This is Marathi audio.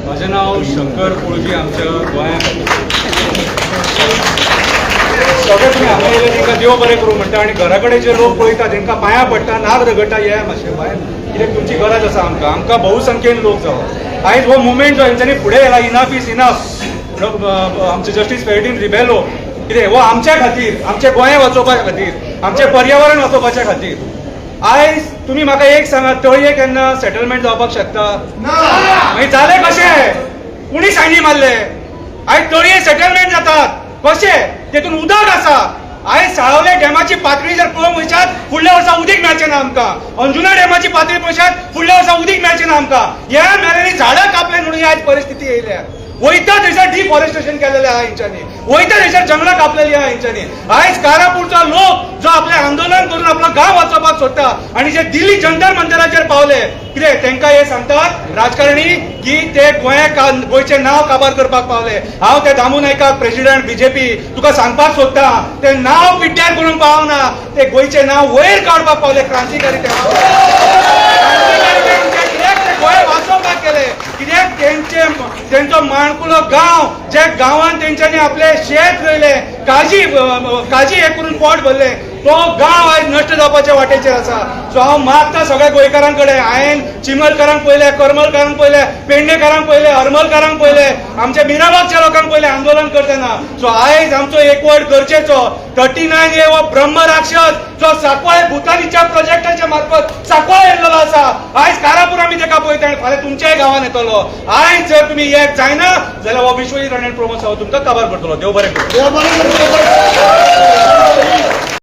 माझे नाव शंकर कोळजी. आमच्या गोंयांत सगळे तुम्ही हांगा येयले तांकां देव बरें करूं म्हणटा आनी घरा कडेन जे लोक पळयता तांकां पांयां पडटा, नाग रगडटा. हे मातशें भायर कित्याक तुमची गरज आसा आमकां बहुसंख्येन लोक जावं. आयज हो मुवमेंट जो हेंच्यांनी फुडें येयला, इनफ इज इनफ, आमचे जस्टीस फेर्डीन रिबेलो, कितें हो आमच्या खातीर, आमचें गोंय वाचोवपा खातीर, आमचें पर्यावरण वाचोवपाच्या खातीर. आयज तुमी म्हाका एक सांगात, तळये केन्ना सेटलमेंट जावपाक शकता? मागीर जालें कशें? कुणी सायनी मारले? आयज तळये सेटलमेंट जातात कशें? तेतून उदक आसा. आयज साळावले डॅमाची पातळी जर पळोवंक वयशात, फुडल्या वर्सा उदीक मेळचें ना आमकां. अंजुना डॅमाची पातळी पळयशात, फुडल्या वर्सा उदीक मेळचें ना आमकां. ह्या मेळ्यांनी झाडां कापले म्हणून आयज परिस्थिती येयल्या. वयता थंयसर डिफॉरेस्टेशन केलेलें आहा हेंच्यांनी, वयता थंयसर जंगलां कापलेलीं आहा हेंच्यांनी. आयज कारापूरचो लोक जो आपलें आंदोलन करून आपलो गांव वाचोवपाक सोदता आनी जे दिल्ली जंतर मंतराचेर पावले, कितें तांकां हे सांगतात राजकारणी की ते गोंयचें नांव काबार करपाक पावले. हांव ते दामू नायकाक, प्रेसिडेंट बीजेपी, तुका सांगपाक सोदता, तें नांव पिड्ड्यार करून पावना, ते गोंयचें नांव वयर काडपाक पावले. क्रांतिकारी गोंय वाचोवपाक गेले, कित्याक तेंचो माणकुलो गांव, जे गांवांत तेंच्यांनी आपले शेत रोयले, काजी हे करून पोट भरले, तो गांव आयज नश्ट जावपाच्या वाटेचेर आसा. सो हांव मागता सगळ्या गोंयकारांक कडेन, हांवें चिमलकारांक पळयले, करमलकारांक पळयले, पेडणेकारांक पळयले, हरमलकारांक पळयले, आमच्या मिराबागच्या लोकांक पळयले आंदोलन करतना. सो आयज आमचो एकवट गरजेचो. 39A हो ब्रह्म राक्षस जो सांकवाळ भुतानीच्या प्रोजेक्टाच्या मार्फत सांकवाळ येयल्लो आसा, आयज कारापूर आमी ताका पळयता आनी फाल्यां तुमच्याय गांवांत येतलो. आयज जर तुमी एक जायना जाल्यार हो विश्वजीत रणेन प्रमोद सावंत तुमकां काबार करतलो. देव बरें करूं.